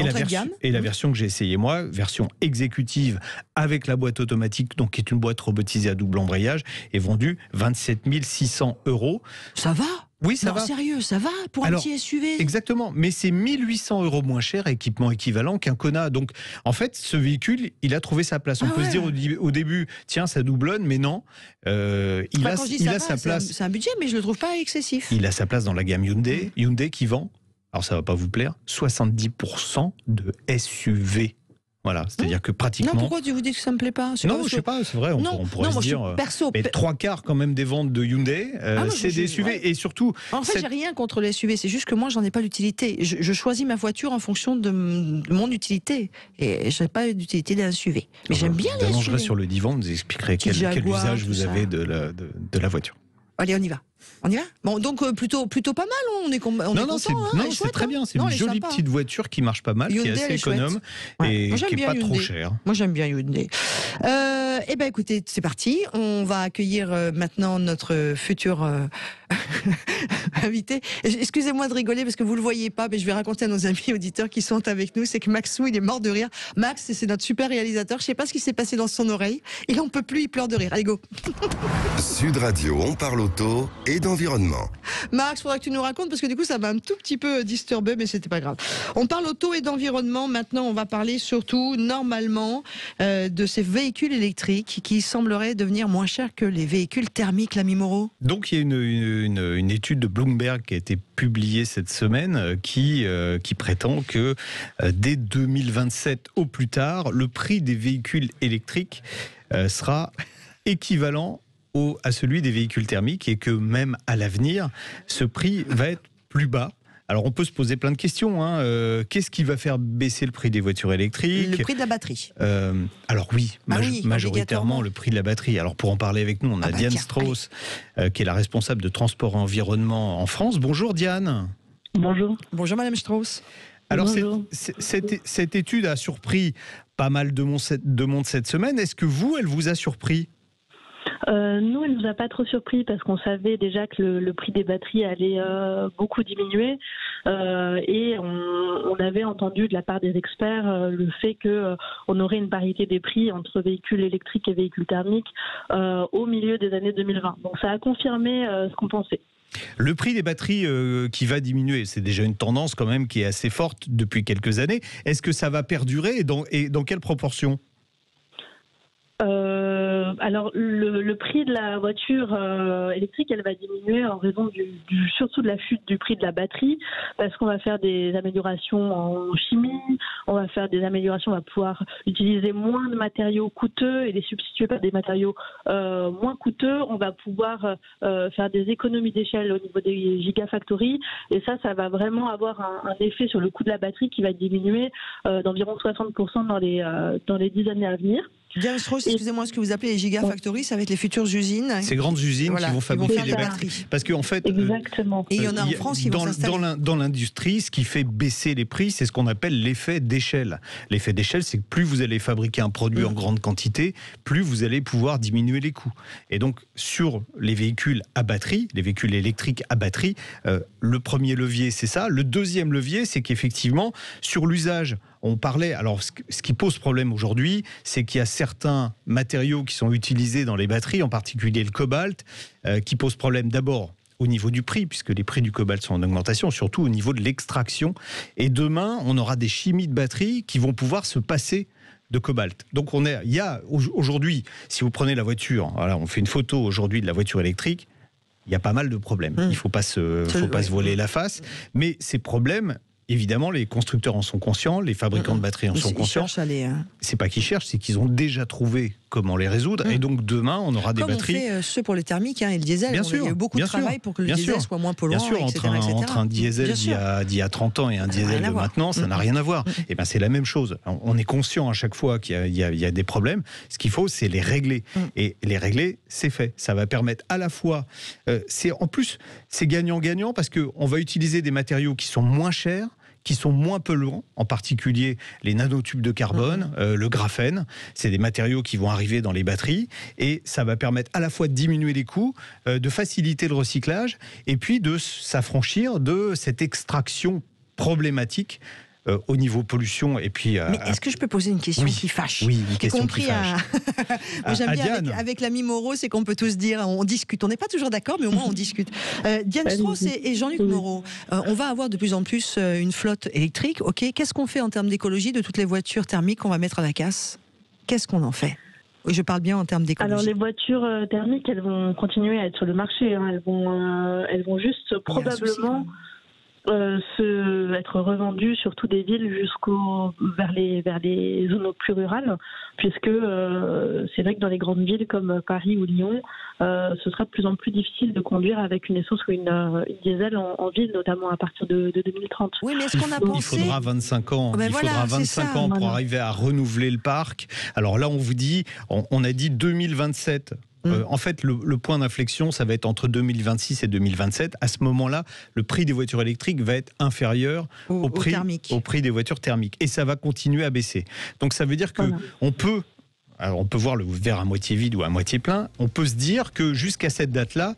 Et la version que j'ai essayée moi, version exécutive avec la boîte automatique, donc qui est une boîte robotisée à double embrayage, est vendue 27 600 €. Ça va ? Oui, ça va. Sérieux, ça va pour un petit SUV ? Exactement, mais c'est 1 800 € moins cher, équipement équivalent qu'un Kona. Donc, en fait, ce véhicule, il a trouvé sa place. On peut se dire au début, tiens, ça doublonne, mais non. Il a sa place. C'est un budget, mais je le trouve pas excessif. Il a sa place dans la gamme Hyundai. Hyundai qui vend, alors ça va pas vous plaire, 70% de SUV. Voilà, c'est-à-dire que pratiquement... Non, pourquoi vous dites que ça me plaît pas ? Non, je sais pas, c'est vrai, on pourrait se dire... Mais 3/4 quand même des ventes de Hyundai, c'est des SUV, et surtout... En fait, j'ai rien contre les SUV, c'est juste que moi, j'en ai pas l'utilité. Je choisis ma voiture en fonction de mon utilité, et je n'ai pas l'utilité d'un SUV. Mais j'aime bien les SUV. Je sur le divan, vous expliquerez quel usage vous avez de la voiture. Allez, on y va. On y va ? Bon, donc plutôt pas mal, on est content. Non, c'est très bien, c'est une jolie petite voiture qui marche pas mal, Hyundai, qui est assez économe et qui n'est pas trop chère. Moi j'aime bien Hyundai. Eh bien écoutez, c'est parti, on va accueillir maintenant notre futur invité. Excusez-moi de rigoler parce que vous ne le voyez pas, mais je vais raconter à nos amis auditeurs qui sont avec nous, c'est que Maxou, il est mort de rire. Max, c'est notre super réalisateur, je ne sais pas ce qui s'est passé dans son oreille, il n'en peut plus, il pleure de rire. Allez, go. Sud Radio, on parle auto et d'environnement. Max, il faudra que tu nous racontes parce que du coup ça m'a un tout petit peu disturbé, mais c'était pas grave. On parle auto et d'environnement. Maintenant, on va parler surtout normalement de ces véhicules électriques qui sembleraient devenir moins chers que les véhicules thermiques, l'ami Moreau. Donc il y a une étude de Bloomberg qui a été publiée cette semaine qui prétend que dès 2027 au plus tard, le prix des véhicules électriques sera équivalent à celui des véhicules thermiques et que même à l'avenir, ce prix va être plus bas. Alors on peut se poser plein de questions. Qu'est-ce qui va faire baisser le prix des voitures électriques ? Le prix de la batterie. Alors oui, majoritairement le prix de la batterie. Alors pour en parler avec nous, on a Diane Strauss, qui est la responsable de transport et environnement en France. Bonjour Diane. Bonjour. Bonjour Madame Strauss. Alors cette étude a surpris pas mal de monde cette semaine. Est-ce que elle vous a surpris ? Nous, elle nous a pas trop surpris parce qu'on savait déjà que le prix des batteries allait beaucoup diminuer et on avait entendu de la part des experts le fait que on aurait une parité des prix entre véhicules électriques et véhicules thermiques au milieu des années 2020. Donc ça a confirmé ce qu'on pensait. Le prix des batteries qui va diminuer, c'est déjà une tendance quand même qui est assez forte depuis quelques années. Est-ce que ça va perdurer et dans quelle proportion ? Alors le prix de la voiture électrique, elle va diminuer en raison surtout de la chute du prix de la batterie, parce qu'on va faire des améliorations en chimie, on va faire des améliorations, on va pouvoir utiliser moins de matériaux coûteux et les substituer par des matériaux moins coûteux. On va pouvoir faire des économies d'échelle au niveau des gigafactories, et ça va vraiment avoir un effet sur le coût de la batterie qui va diminuer d'environ 60% dans les 10 années à venir. Diane Strauss, excusez-moi, ce que vous appelez les gigafactories, ça va être les futures usines. Ces grandes usines qui vont fabriquer les batteries. Parce qu'en fait, exactement. Et il y en a en France qui vont s'installer. Dans l'industrie, ce qui fait baisser les prix, c'est ce qu'on appelle l'effet d'échelle. L'effet d'échelle, c'est que plus vous allez fabriquer un produit en grande quantité, plus vous allez pouvoir diminuer les coûts. Et donc, sur les véhicules à batterie, les véhicules électriques à batterie, le premier levier, c'est ça. Le deuxième levier, c'est qu'effectivement, sur l'usage, on parlait, alors ce qui pose problème aujourd'hui, c'est qu'il y a certains matériaux qui sont utilisés dans les batteries, en particulier le cobalt, qui posent problème d'abord au niveau du prix, puisque les prix du cobalt sont en augmentation, surtout au niveau de l'extraction. Et demain, on aura des chimies de batteries qui vont pouvoir se passer de cobalt. Donc il y a aujourd'hui, si vous prenez la voiture, voilà, on fait une photo aujourd'hui de la voiture électrique, il y a pas mal de problèmes. Il ne faut pas se voiler la face, mais ces problèmes, évidemment, les constructeurs en sont conscients, les fabricants de batteries en sont conscients. C'est pas qu'ils cherchent, c'est qu'ils ont déjà trouvé comment les résoudre. Et donc demain, on aura des batteries. Comme on fait ceux pour les thermiques et le diesel. Il y a eu beaucoup de travail pour que le diesel soit moins polluant. Bien sûr, entre un diesel d'il y a 30 ans et un diesel de maintenant, ça n'a rien à voir. Et ben c'est la même chose. On est conscient à chaque fois qu'il y a des problèmes. Ce qu'il faut, c'est les régler. Et les régler, c'est fait. Ça va permettre à la fois. En plus, c'est gagnant-gagnant parce qu'on va utiliser des matériaux qui sont moins chers, qui sont moins polluants, en particulier les nanotubes de carbone, le graphène. C'est des matériaux qui vont arriver dans les batteries et ça va permettre à la fois de diminuer les coûts, de faciliter le recyclage et puis de s'affranchir de cette extraction problématique au niveau pollution. Et puis, mais est-ce que je peux poser une question qui fâche? Oui, une question qui fâche. Moi, j'aime bien avec l'ami Moreau, c'est qu'on peut tous dire, on discute. On n'est pas toujours d'accord, mais au moins on discute. Diane Strauss et Jean-Luc Moreau, on va avoir de plus en plus une flotte électrique. Ok, qu'est-ce qu'on fait en termes d'écologie de toutes les voitures thermiques qu'on va mettre à la casse? Qu'est-ce qu'on en fait? Je parle bien en termes d'écologie. Alors les voitures thermiques, elles vont continuer à être sur le marché. Elles vont juste probablement être revendues sur toutes des villes vers les zones plus rurales, puisque c'est vrai que dans les grandes villes comme Paris ou Lyon, ce sera de plus en plus difficile de conduire avec une essence ou une diesel en ville, notamment à partir de 2030. Oui, mais est-ce qu'on a pensé... Il faudra 25 ans. Il faudra 25 ans pour arriver à renouveler le parc. Alors là, on vous dit, on a dit 2027. En fait, le point d'inflexion, ça va être entre 2026 et 2027. À ce moment-là, le prix des voitures électriques va être inférieur au prix des voitures thermiques. Et ça va continuer à baisser. Donc ça veut dire qu'on peut... Alors on peut voir le verre à moitié vide ou à moitié plein. On peut se dire que jusqu'à cette date-là,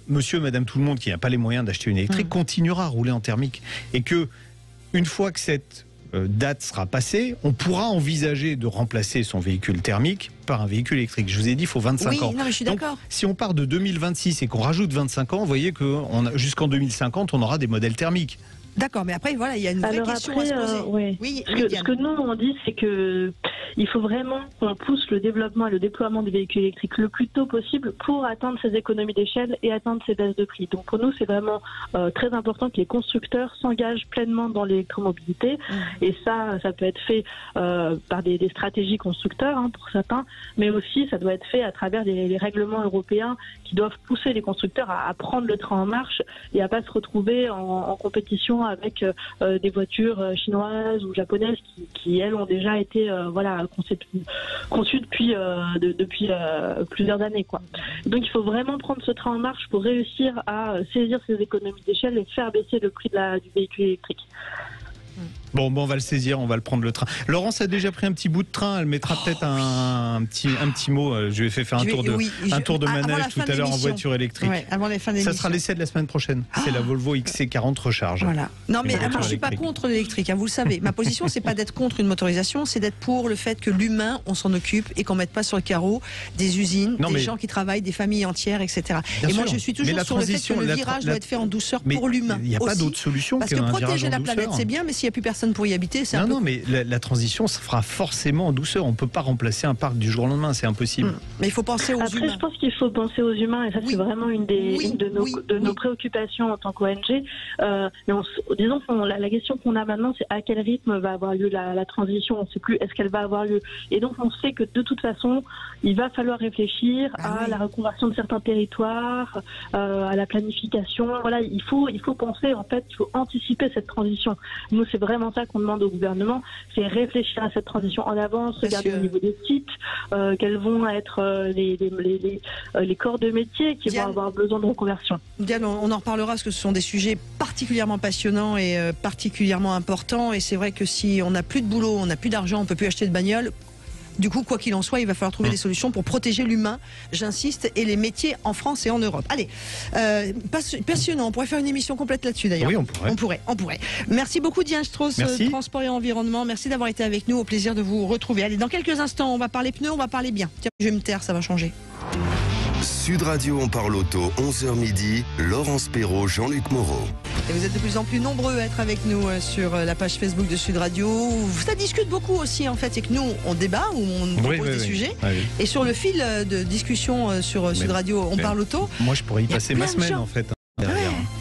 monsieur, madame, tout le monde qui n'a pas les moyens d'acheter une électrique continuera à rouler en thermique. Et que, une fois que cette date sera passée, on pourra envisager de remplacer son véhicule thermique par un véhicule électrique. Je vous ai dit, il faut 25 ans. Non, mais je suis d'accord. Si on part de 2026 et qu'on rajoute 25 ans, vous voyez que jusqu'en 2050, on aura des modèles thermiques. D'accord, mais après, voilà, il y a une vraie question à se poser. Ce que nous, on dit, c'est que il faut vraiment qu'on pousse le développement et le déploiement des véhicules électriques le plus tôt possible pour atteindre ces économies d'échelle et atteindre ces baisses de prix. Donc pour nous, c'est vraiment très important que les constructeurs s'engagent pleinement dans l'électromobilité. Et ça peut être fait par des stratégies constructeurs pour certains, mais aussi ça doit être fait à travers les règlements européens qui doivent pousser les constructeurs à prendre le train en marche et à pas se retrouver en compétition avec des voitures chinoises ou japonaises qui elles ont déjà été conçues depuis plusieurs années, quoi. Donc il faut vraiment prendre ce train en marche pour réussir à saisir ces économies d'échelle et faire baisser le prix du véhicule électrique. Bon, on va le saisir, on va le prendre le train. Laurence a déjà pris un petit bout de train, elle mettra peut-être un petit mot. Je lui ai fait faire un tour de manège tout à l'heure en voiture électrique. Ouais, avant la fin de l'émission. Ça sera l'essai de la semaine prochaine. C'est la Volvo XC40 recharge. Voilà. Non mais moi je suis pas contre l'électrique, vous le savez. Ma position c'est pas d'être contre une motorisation, c'est d'être pour le fait que l'humain on s'en occupe et qu'on mette pas sur le carreau des usines, des gens qui travaillent, des familles entières, etc. Et moi je suis toujours sur le fait que le virage doit être fait en douceur pour l'humain. Il n'y a pas d'autre solution. Parce que protéger la planète c'est bien, mais s'il n'y a plus personne pour y habiter, c'est un peu... Non, mais la transition se fera forcément en douceur. On ne peut pas remplacer un parc du jour au lendemain, c'est impossible. Mais il faut penser aux humains. Je pense qu'il faut penser aux humains, et ça c'est vraiment une de nos préoccupations en tant qu'ONG. Disons que la question qu'on a maintenant, c'est à quel rythme va avoir lieu la transition. On ne sait plus, est-ce qu'elle va avoir lieu. Et donc on sait que de toute façon, il va falloir réfléchir à la reconversion de certains territoires, à la planification. Voilà, il faut penser, en fait, il faut anticiper cette transition. Nous, c'est vraiment ça qu'on demande au gouvernement, c'est réfléchir à cette transition en avance, regarder au niveau des sites, quels vont être les corps de métier qui vont avoir besoin de reconversion. Diane, on en reparlera parce que ce sont des sujets particulièrement passionnants et particulièrement importants. Et c'est vrai que si on n'a plus de boulot, on n'a plus d'argent, on ne peut plus acheter de bagnole. Du coup, quoi qu'il en soit, il va falloir trouver des solutions pour protéger l'humain, j'insiste, et les métiers en France et en Europe. Allez, passionnant, on pourrait faire une émission complète là-dessus d'ailleurs. Oui, on pourrait. Merci beaucoup Diane Strauss, Transport et Environnement. Merci d'avoir été avec nous, au plaisir de vous retrouver. Allez, dans quelques instants, on va parler pneus, on va parler bien. Tiens, je vais me taire, ça va changer. Sud Radio, on parle auto, 11h midi, Laurence Perrault, Jean-Luc Moreau. Et vous êtes de plus en plus nombreux à être avec nous sur la page Facebook de Sud Radio. Ça discute beaucoup aussi en fait, c'est que nous on débat ou on propose des sujets. Et sur le fil de discussion sur Sud Radio, on parle auto. Moi je pourrais y passer ma semaine en fait. Mais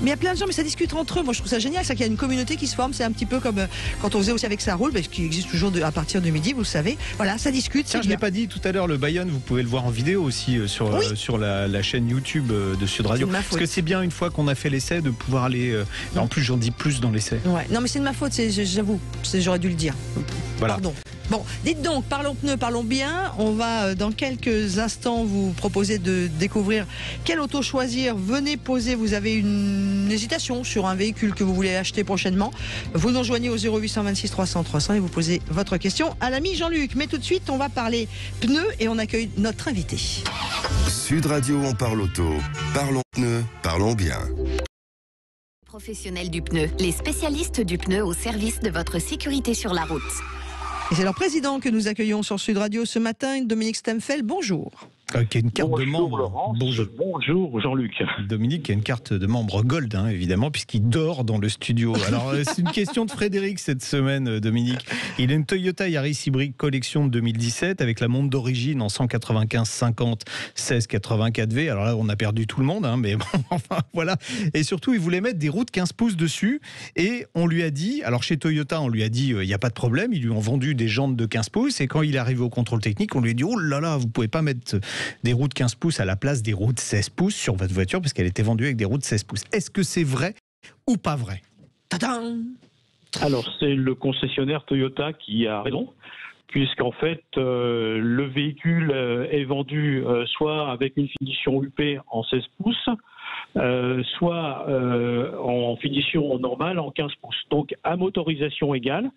il y a plein de gens, mais ça discute entre eux. Moi, je trouve ça génial, c'est qu'il y a une communauté qui se forme. C'est un petit peu comme quand on faisait aussi avec Ça roule, parce qu'il existe toujours à partir de midi, vous le savez. Voilà, ça discute. Tiens, je l'ai pas dit tout à l'heure, le Bayonne, vous pouvez le voir en vidéo aussi sur la chaîne YouTube de Sud Radio. Parce que c'est bien une fois qu'on a fait l'essai de pouvoir aller. En plus, j'en dis plus dans l'essai. Ouais. Non, mais c'est de ma faute. J'avoue, j'aurais dû le dire. Voilà. Pardon. Bon, dites donc, parlons pneus, parlons bien. On va dans quelques instants vous proposer de découvrir quelle auto choisir. Venez poser, vous avez une hésitation sur un véhicule que vous voulez acheter prochainement. Vous nous rejoignez au 0826 300 300 et vous posez votre question à l'ami Jean-Luc. Mais tout de suite, on va parler pneus et on accueille notre invité. Sud Radio, on parle auto. Parlons pneus, parlons bien. Professionnels du pneu, les spécialistes du pneu au service de votre sécurité sur la route. Et c'est leur président que nous accueillons sur Sud Radio ce matin, Dominique Stemfeld. Bonjour. Qui a une carte de membre. Laurence. Bonjour Jean-Luc. Dominique qui a une carte de membre Gold, évidemment, puisqu'il dort dans le studio. Alors, c'est une question de Frédéric cette semaine, Dominique. Il a une Toyota Yaris Hybrid collection de 2017 avec la montre d'origine en 195 50 16 84V. Alors là, on a perdu tout le monde, mais bon, enfin, voilà. Et surtout, il voulait mettre des roues de 15 pouces dessus. Et on lui a dit, alors chez Toyota, on lui a dit, il n'y a pas de problème. Ils lui ont vendu des jantes de 15 pouces. Et quand il est arrivé au contrôle technique, on lui a dit, oh là là, vous pouvez pas mettre des roues de 15 pouces à la place des roues de 16 pouces sur votre voiture parce qu'elle était vendue avec des roues de 16 pouces. Est-ce que c'est vrai ou pas vrai? Tadam! Alors, c'est le concessionnaire Toyota qui a raison, puisqu'en fait, le véhicule est vendu soit avec une finition UP en 16 pouces, soit en finition normale en 15 pouces. Donc, à motorisation égale,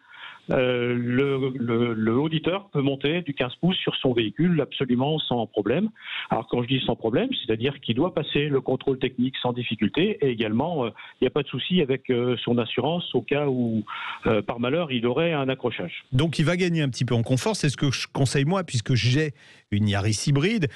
le auditeur peut monter du 15 pouces sur son véhicule absolument sans problème. Alors quand je dis sans problème, c'est-à-dire qu'il doit passer le contrôle technique sans difficulté et également il n'y a pas de souci avec son assurance au cas où par malheur il aurait un accrochage. Donc il va gagner un petit peu en confort, c'est ce que je conseille moi puisque j'ai une Yaris hybride.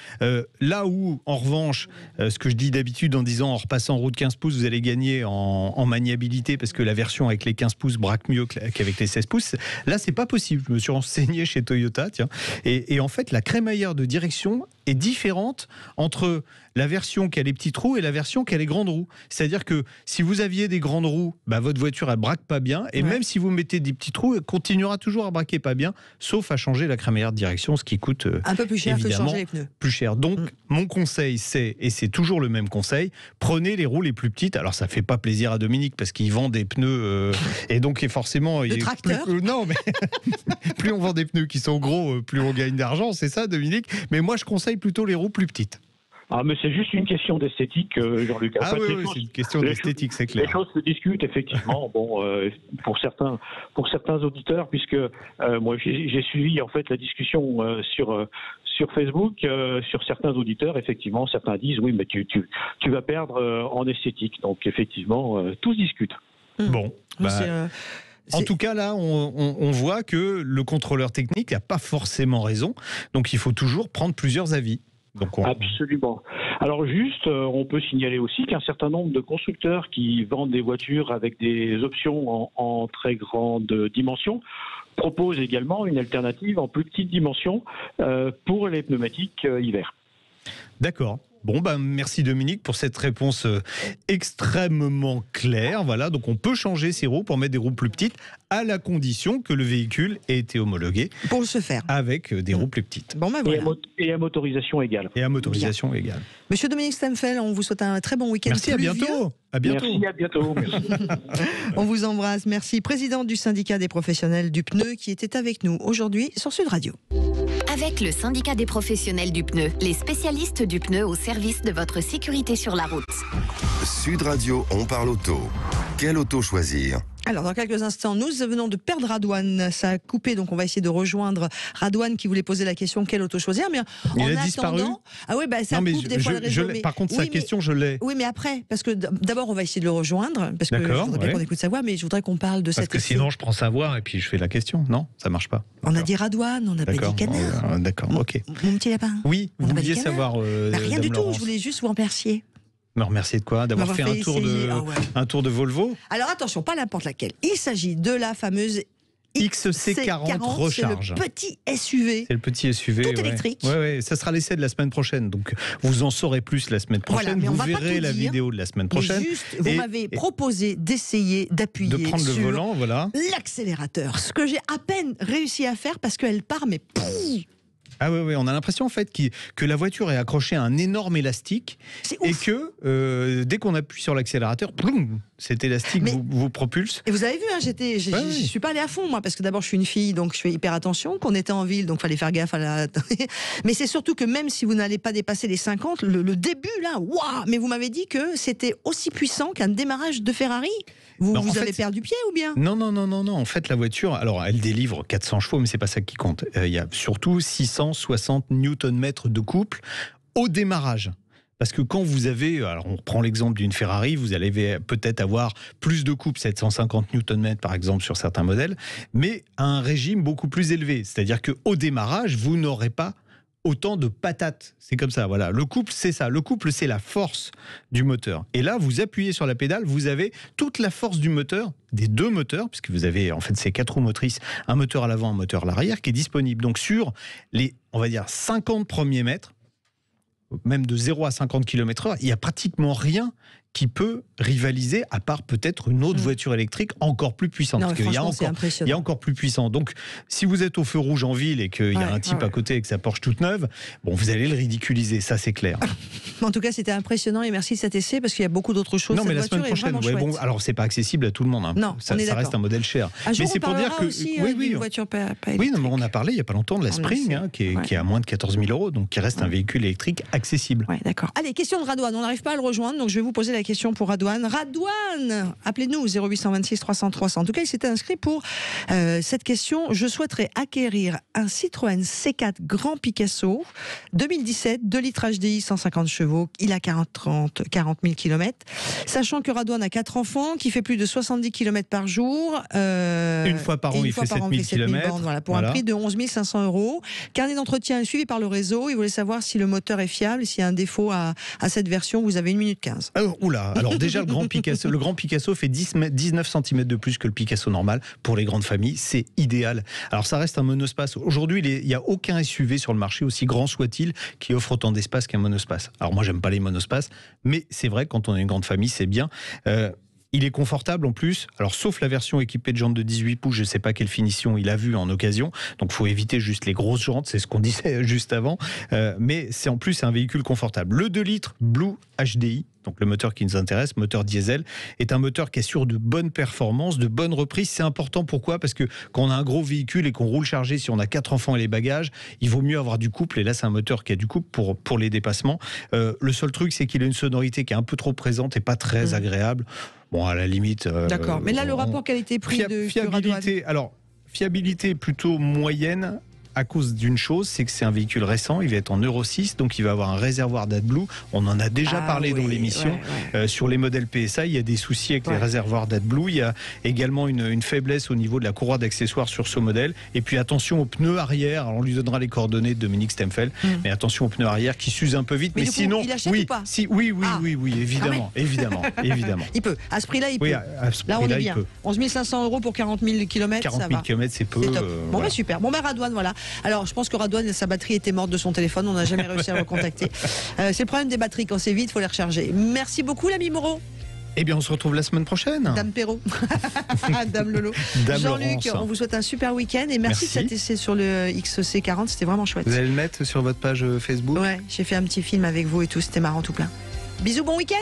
Là où en revanche, ce que je dis d'habitude en disant en repassant en roue de 15 pouces, vous allez gagner en maniabilité parce que la version avec les 15 pouces braque mieux qu'avec les 16 pouces. Là, c'est pas possible. Je me suis renseigné chez Toyota, tiens. Et en fait, la crémaillère de direction est différente entre la version qui a les petits trous et la version qui a les grandes roues. C'est-à-dire que si vous aviez des grandes roues, votre voiture, elle braque pas bien. Et même si vous mettez des petits trous, elle continuera toujours à braquer pas bien, sauf à changer la crémaillère de direction, ce qui coûte un peu plus cher que changer les pneus. Plus cher. Donc, mon conseil, et c'est toujours le même conseil, prenez les roues les plus petites. Alors, ça fait pas plaisir à Dominique parce qu'il vend des pneus et donc forcément... De tracteur. Non, mais plus on vend des pneus qui sont gros, plus on gagne d'argent, c'est ça, Dominique. Mais moi, je conseille plutôt les roues plus petites. Ah, mais c'est juste une question d'esthétique, Jean-Luc. Ah oui, c'est une question d'esthétique, c'est clair. Les choses se discutent, effectivement, pour certains auditeurs, puisque moi, j'ai suivi, en fait, la discussion sur Facebook, sur certains auditeurs, effectivement, certains disent, oui, mais tu vas perdre en esthétique. Donc, effectivement, tout se discute. Bon, en tout cas, là, on voit que le contrôleur technique n'a pas forcément raison. Donc, il faut toujours prendre plusieurs avis. Absolument. Alors juste, on peut signaler aussi qu'un certain nombre de constructeurs qui vendent des voitures avec des options en très grande dimension proposent également une alternative en plus petite dimension pour les pneumatiques hiver. D'accord. Bon, merci Dominique pour cette réponse extrêmement claire. Voilà, donc on peut changer ses roues pour mettre des roues plus petites à la condition que le véhicule ait été homologué pour se faire avec des roues plus petites. Bon, voilà. Et à motorisation égale. Monsieur Dominique Stamfel, on vous souhaite un très bon week-end. Merci, à bientôt. À bientôt. Merci, à bientôt. Merci. On vous embrasse. Merci. Président du syndicat des professionnels du pneu qui était avec nous aujourd'hui sur Sud Radio. Avec le syndicat des professionnels du pneu, les spécialistes du pneu au service de votre sécurité sur la route. Sud Radio, on parle auto. Quelle auto choisir ? Alors, dans quelques instants, nous venons de perdre Radouane. Ça a coupé, donc on va essayer de rejoindre Radouane qui voulait poser la question quelle auto choisir. Mais il a disparu. Ah oui, ça coupe des fois le réseau. Par contre, sa question, je l'ai. Oui, mais après, parce que d'abord, on va essayer de le rejoindre, parce que je voudrais bien qu'on écoute sa voix, mais je voudrais qu'on parle de cette. Parce que sinon, je prends sa voix et puis je fais la question. Non, ça marche pas. On a dit Radouane, on n'a pas dit Canard. D'accord, ok. Mon petit lapin. Oui, vous vouliez savoir. Rien du tout. Je voulais juste vous remercier. Me remercier de quoi ? D'avoir fait un tour de Volvo ? Alors attention, pas n'importe laquelle. Il s'agit de la fameuse XC40 Recharge. C'est le petit SUV. C'est le petit SUV. Tout électrique. Ouais. Ça sera l'essai de la semaine prochaine. Donc vous en saurez plus la semaine prochaine. Voilà, vous verrez la vidéo de la semaine prochaine. Vous m'avez proposé d'essayer d'appuyer de prendre sur le volant, l'accélérateur. Ce que j'ai à peine réussi à faire parce qu'elle part, mais Ah oui, on a l'impression en fait que la voiture est accrochée à un énorme élastique et que dès qu'on appuie sur l'accélérateur, cet élastique vous propulse. Et vous avez vu, je suis pas allée à fond moi, parce que d'abord je suis une fille, donc je fais hyper attention, qu'on était en ville, donc fallait faire gaffe à la... Mais c'est surtout que même si vous n'allez pas dépasser les 50, le début là, waouh. Mais vous m'avez dit que c'était aussi puissant qu'un démarrage de Ferrari. Vous avez perdu pied ou bien ? Non. En fait, la voiture, alors elle délivre 400 chevaux, mais c'est pas ça qui compte. Il y a surtout 660 Nm de couple au démarrage. Parce que quand vous avez, alors on prend l'exemple d'une Ferrari, vous allez peut-être avoir plus de couple, 750 Nm par exemple sur certains modèles, mais à un régime beaucoup plus élevé. C'est-à-dire qu'au démarrage, vous n'aurez pas autant de patates. C'est comme ça, voilà. Le couple, c'est ça. Le couple, c'est la force du moteur. Et là, vous appuyez sur la pédale, vous avez toute la force du moteur, des deux moteurs, puisque vous avez en fait ces 4 roues motrices, un moteur à l'avant, un moteur à l'arrière, qui est disponible. Donc sur les, on va dire, 50 premiers mètres, même de 0 à 50 km/h, il n'y a pratiquement rien qui peut rivaliser, à part peut-être une autre voiture électrique encore plus puissante. Non, parce qu'il y a encore plus puissant. Donc, si vous êtes au feu rouge en ville et qu'il y a un type à côté avec sa Porsche toute neuve, vous allez le ridiculiser, ça c'est clair. En tout cas, c'était impressionnant et merci de cet essai parce qu'il y a beaucoup d'autres choses. Non, mais la semaine prochaine, alors c'est pas accessible à tout le monde. Hein. Non, ça reste un modèle cher. Mais c'est pour dire que une voiture pas électrique. Oui, mais on a parlé il y a pas longtemps de la Spring, qui est à moins de 14 000 €, donc qui reste un véhicule électrique accessible. Ouais, d'accord. Allez, question de Radouane. On n'arrive pas à le rejoindre, donc je vais vous poser la question pour Radouane. Radouane, appelez-nous 0826 300 300. En tout cas, il s'était inscrit pour cette question. Je souhaiterais acquérir un Citroën C4 Grand Picasso 2017, 2 litres HDI, 150 chevaux. Il a 40 000 km. Sachant que Radouane a 4 enfants, qui fait plus de 70 km par jour. Une fois par an, il fait 7 000 km. Voilà, pour un prix de 11 500 €. Carnet d'entretien est suivi par le réseau. Il voulait savoir si le moteur est fiable, s'il y a un défaut à cette version. Vous avez 1 minute 15. Alors déjà, le Grand Picasso fait 19 cm de plus que le Picasso normal. Pour les grandes familles, c'est idéal. Alors ça reste un monospace. Aujourd'hui, il n'y a aucun SUV sur le marché, aussi grand soit-il, qui offre autant d'espace qu'un monospace. Alors moi, j'aime pas les monospaces, mais c'est vrai, quand on a une grande famille, c'est bien. Il est confortable en plus, alors sauf la version équipée de jantes de 18 pouces, je ne sais pas quelle finition il a vu en occasion, donc il faut éviter juste les grosses jantes, c'est ce qu'on disait juste avant, mais c'est en plus un véhicule confortable. Le 2 litres Blue HDI, donc le moteur qui nous intéresse, moteur diesel, est un moteur qui assure de bonnes performances, de bonnes reprises. C'est important, pourquoi ? Parce que quand on a un gros véhicule et qu'on roule chargé, si on a 4 enfants et les bagages, il vaut mieux avoir du couple, et là c'est un moteur qui a du couple pour les dépassements. Le seul truc, c'est qu'il a une sonorité qui est un peu trop présente et pas très agréable. Bon, à la limite... D'accord, mais là le rapport qualité-prix de fiabilité, alors fiabilité plutôt moyenne, à cause d'une chose, c'est que c'est un véhicule récent, il va être en Euro 6, donc il va avoir un réservoir d'AdBlue. On en a déjà parlé dans l'émission. Sur les modèles PSA, il y a des soucis avec les réservoirs d'AdBlue. Il y a également une faiblesse au niveau de la courroie d'accessoires sur ce modèle. Et puis attention aux pneus arrière. Alors, on lui donnera les coordonnées de Dominique Stemfel, mais attention aux pneus arrière qui s'usent un peu vite. Mais sinon, il achète ou pas ? Oui, évidemment. Il peut. À ce prix-là, il peut. Là, on est bien. 11 500 € pour 40 000 km, 40 000 km, c'est peu. Bon, super. Bon, Radouane, voilà. Alors, je pense que Radouane, sa batterie était morte de son téléphone. On n'a jamais réussi à le recontacter. C'est le problème des batteries. Quand c'est vide, il faut les recharger. Merci beaucoup, l'ami Moreau. Eh bien, on se retrouve la semaine prochaine. Dame Perrault. Dame Lolo. Jean-Luc, on vous souhaite un super week-end. Et merci de cet essai sur le XC40. C'était vraiment chouette. Vous allez le mettre sur votre page Facebook ? Ouais, j'ai fait un petit film avec vous et tout. C'était marrant tout plein. Bisous, bon week-end.